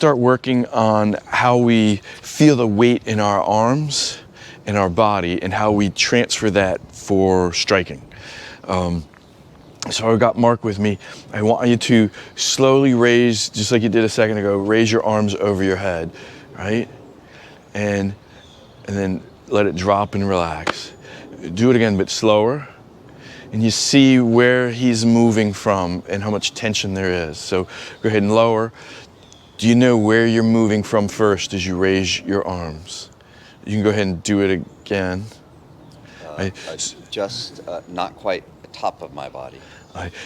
start working on how we feel the weight in our arms and our body and how we transfer that for striking. So I've got Mark with me. I want you to slowly raise, just like you did a second ago, raise your arms over your head, right? And then let it drop and relax. Do it again, but slower. And you see where he's moving from and how much tension there is. So go ahead and lower. Do you know where you're moving from first as you raise your arms? You can go ahead and do it again. Just not quite the top of my body.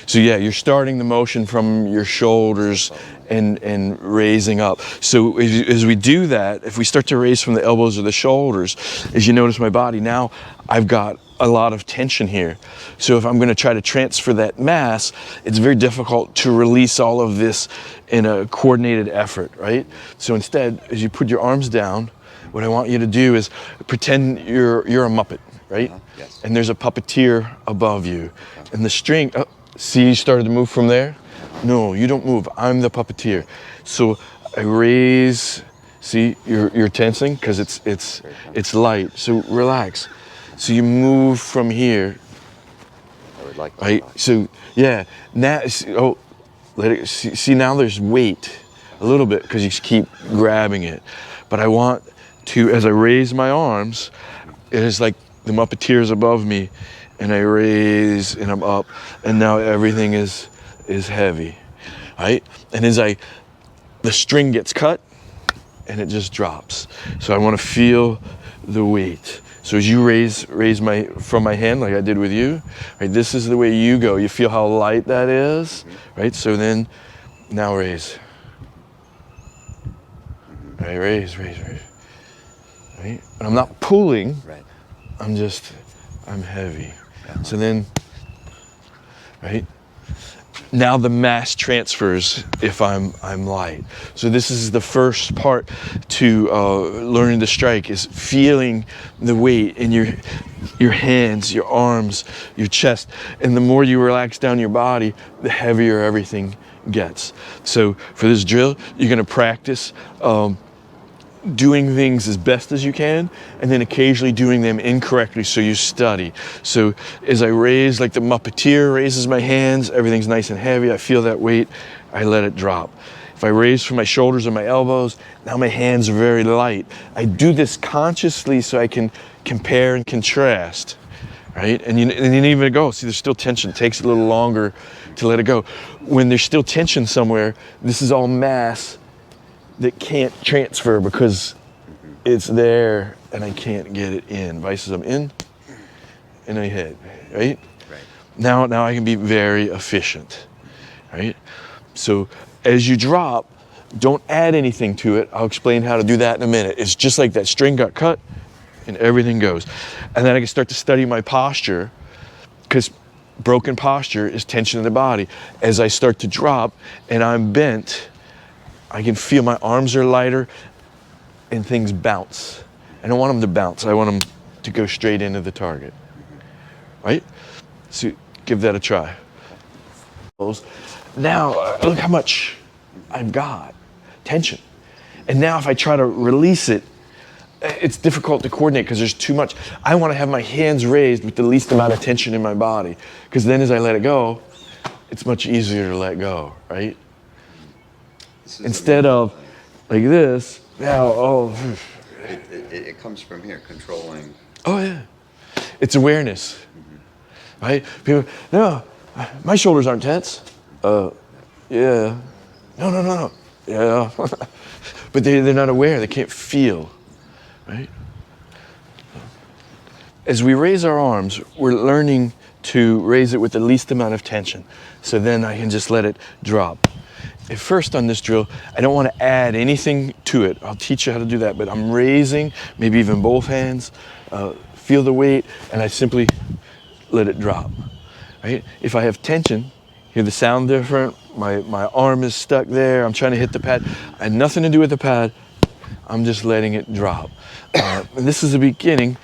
So yeah, you're starting the motion from your shoulders and raising up. So as we do that, if we start to raise from the elbows or the shoulders, as you notice my body, now I've got a lot of tension here. So if I'm going to try to transfer that mass, it's very difficult to release all of this in a coordinated effort, right? So instead, as you put your arms down, what I want you to do is pretend you're a Muppet, right? Yes. And there's a puppeteer above you. And the string, see, you started to move from there? No, you don't move. I'm the puppeteer. So I raise, see, you're tensing because it's light. So relax. So you move here. I would like to. Right? So yeah, now, let it, see now there's weight a little bit because you keep grabbing it. But I want to, as I raise my arms, it is like the Muppeteer's above me, and I raise and I'm up, and now everything is heavy, right? And as the string gets cut, and it just drops. So I want to feel the weight. So as you raise from my hand like I did with you, right? This is the way you go. You feel how light that is, right? So then, now raise. Right, raise. Right? And I'm not pulling. Right. I'm heavy. So then, right? Now the mass transfers if I'm light. So this is the first part to learning to strike, is feeling the weight in your hands, your arms, your chest. And the more you relax down your body, the heavier everything gets. So for this drill, you're gonna practice doing things as best as you can, and then occasionally doing them incorrectly, so you study. So as I raise, like the Muppeteer raises my hands, everything's nice and heavy, I feel that weight, I let it drop. If I raise from my shoulders and my elbows, now my hands are very light. I do this consciously so I can compare and contrast, right? And you didn't even go, see there's still tension, it takes a little longer to let it go. When there's still tension somewhere, this is all mass that can't transfer because it's there and I can't get it in. Vices, I'm in and I hit, right? Right. Now I can be very efficient, right? So as you drop, don't add anything to it. I'll explain how to do that in a minute. It's just like that string got cut and everything goes. And then I can start to study my posture, because broken posture is tension in the body. As I start to drop and I'm bent, I can feel my arms are lighter and things bounce. I don't want them to bounce. I want them to go straight into the target, right? So give that a try. Now, look how much I've got, tension. And now if I try to release it, it's difficult to coordinate because there's too much. I want to have my hands raised with the least amount of tension in my body, because then as I let it go, it's much easier to let go, right? Instead of like this, now, It comes from here, controlling. Oh yeah, it's awareness, right? People, no, my shoulders aren't tense. Yeah, no, yeah, but they're not aware. They can't feel, right? As we raise our arms, we're learning to raise it with the least amount of tension. So then I can just let it drop. At first on this drill, I don't want to add anything to it. I'll teach you how to do that, but I'm raising, maybe even both hands, feel the weight, and I simply let it drop, right? If I have tension, hear the sound different, my arm is stuck there, I'm trying to hit the pad, I had nothing to do with the pad, I'm just letting it drop. And this is the beginning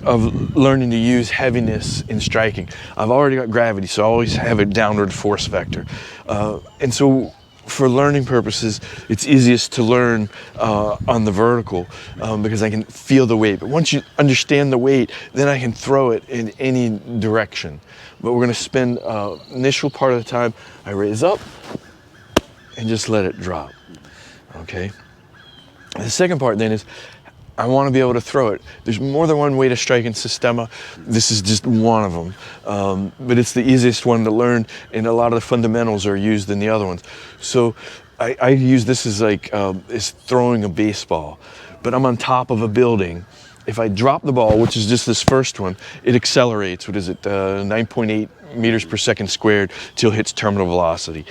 of learning to use heaviness in striking. I've already got gravity, so I always have a downward force vector. And so for learning purposes, it's easiest to learn on the vertical because I can feel the weight. But once you understand the weight, then I can throw it in any direction. But we're going to spend initial part of the time, I raise up and just let it drop. Okay. The second part then is I want to be able to throw it. There's more than one way to strike in Systema. This is just one of them. But it's the easiest one to learn, and a lot of the fundamentals are used in the other ones. So I use this as like as throwing a baseball, but I'm on top of a building. If I drop the ball, which is just this first one, it accelerates. What is it? 9.8 meters per second squared till it hits terminal velocity.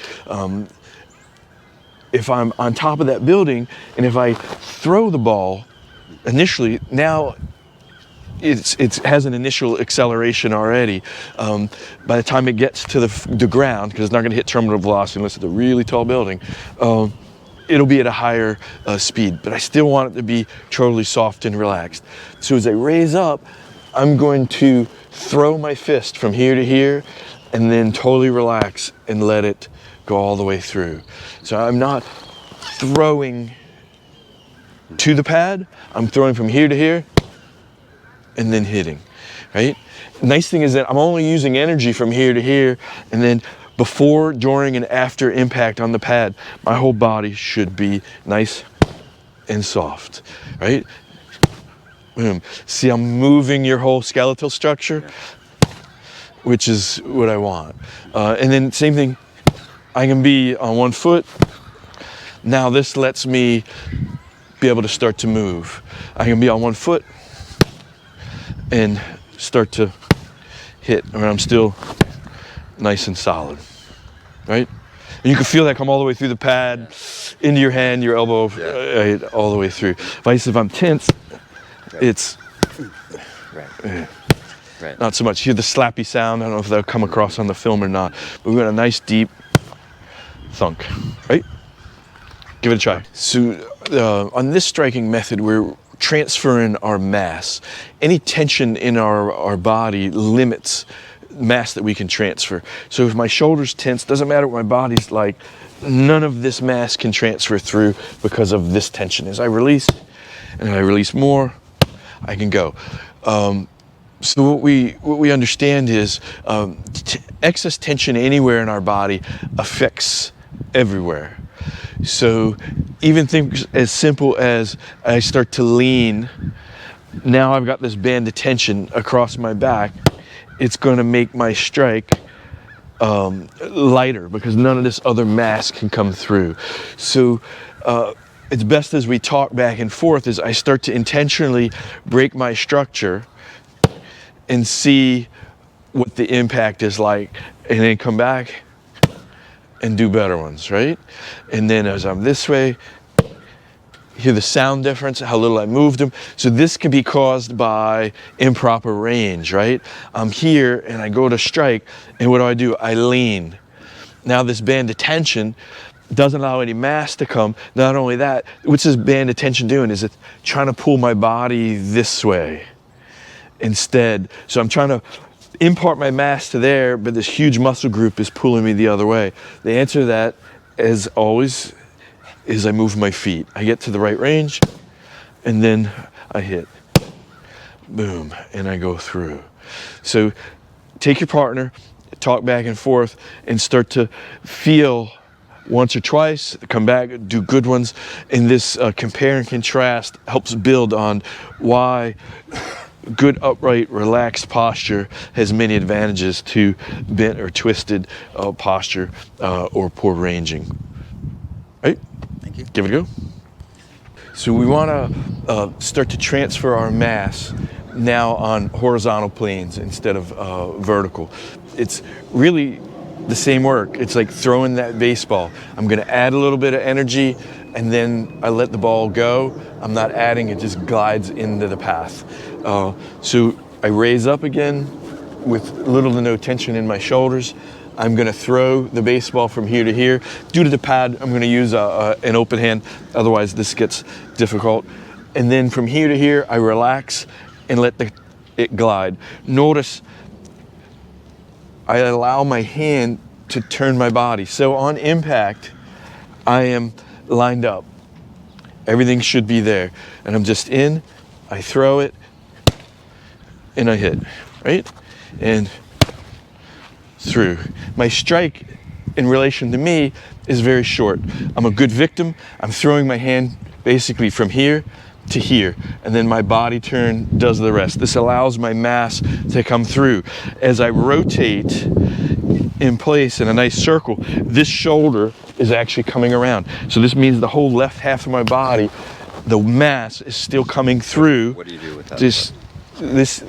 If I'm on top of that building and if I throw the ball, initially, now it has an initial acceleration already. By the time it gets to the ground, because it's not going to hit terminal velocity unless it's a really tall building, it'll be at a higher speed. But I still want it to be totally soft and relaxed. So as I raise up, I'm going to throw my fist from here to here and then totally relax and let it go all the way through. So I'm not throwing to the pad, I'm throwing from here to here and then hitting, right? Nice thing is that I'm only using energy from here to here, and then before, during, and after impact on the pad, my whole body should be nice and soft, right? Boom. See, I'm moving your whole skeletal structure, which is what I want. And then same thing, I can be on one foot. Now this lets me be able to start to move. I can be on one foot and start to hit, and I'm still nice and solid, right? And you can feel that come all the way through the pad, into your hand, your elbow, all the way through. If I'm tense, it's not so much. Hear the slappy sound. I don't know if that'll come across on the film or not, but we've got a nice deep thunk, right? Give it a try. So on this striking method, we're transferring our mass. Any tension in our body limits mass that we can transfer. So if my shoulder's tense, doesn't matter what my body's like, none of this mass can transfer through because of this tension. As I release, and I release more, I can go. So what we understand is excess tension anywhere in our body affects everywhere. So even things as simple as I start to lean, now I've got this band of tension across my back, it's going to make my strike lighter because none of this other mass can come through. So it's best as we talk back and forth as I start to intentionally break my structure and see what the impact is like, and then come back and do better ones, right? And then as I'm this way, hear the sound difference, how little I moved them. So this can be caused by improper range, right? I'm here and I go to strike, and what do? I lean. Now this band of tension doesn't allow any mass to come. Not only that, what's this band of tension doing is it's trying to pull my body this way instead. So I'm trying to impart my mass to there, but this huge muscle group is pulling me the other way. The answer to that, as always, is I move my feet. I get to the right range, and then I hit. Boom, and I go through. So take your partner, talk back and forth, and start to feel once or twice, come back, do good ones. And this compare and contrast helps build on why good, upright, relaxed posture has many advantages to bent or twisted posture or poor ranging. Right? Thank you. Give it a go. So we want to start to transfer our mass now on horizontal planes instead of vertical. It's really the same work. It's like throwing that baseball. I'm going to add a little bit of energy, and then I let the ball go. I'm not adding, it just glides into the path. So I raise up again with little to no tension in my shoulders. I'm going to throw the baseball from here to here. Due to the pad, I'm going to use an open hand. Otherwise, this gets difficult. And then from here to here, I relax and let it glide. Notice I allow my hand to turn my body. So on impact, I am lined up. Everything should be there. And I'm just in, I throw it, and I hit, right? And through. My strike in relation to me is very short. I'm a good victim. I'm throwing my hand basically from here to here, and then my body turn does the rest. This allows my mass to come through. As I rotate in place in a nice circle, this shoulder is actually coming around. So this means the whole left half of my body, the mass is still coming through. What do you do with that?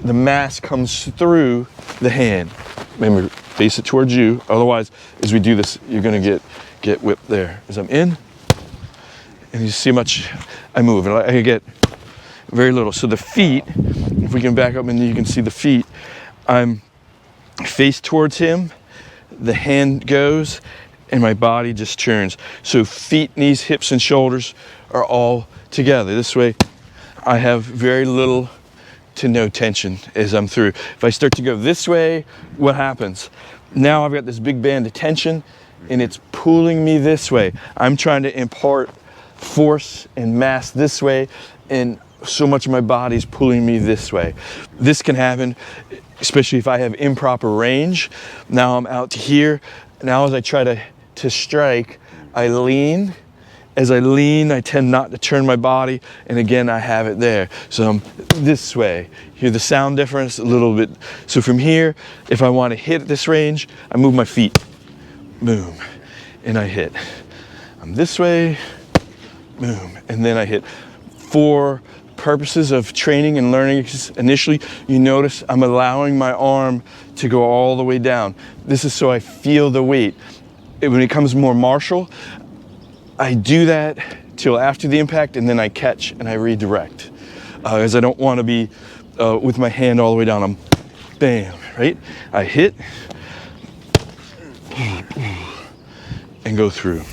The mass comes through the hand. Remember, face it towards you. Otherwise, as we do this, you're gonna get whipped there. As I'm in, and you see how much I move, and I get very little. So the feet, if we can back up and you can see the feet, I'm face towards him, the hand goes, and my body just turns. So feet, knees, hips, and shoulders are all together. This way, I have very little to no tension as I'm through. If I start to go this way, what happens? Now I've got this big band of tension, and it's pulling me this way. I'm trying to impart force and mass this way, and so much of my body's pulling me this way. This can happen, especially if I have improper range. Now I'm out to here. Now as I try to strike, I lean. As I lean, I tend not to turn my body, and again, I have it there. So I'm this way. Hear the sound difference a little bit. So from here, if I want to hit this range, I move my feet, boom, and I hit. I'm this way, boom, and then I hit. For purposes of training and learning, initially, you notice I'm allowing my arm to go all the way down. This is so I feel the weight. When it comes more martial, I do that till after the impact, and then I catch and I redirect. As I don't want to be with my hand all the way down. I'm bam, right? I hit and go through.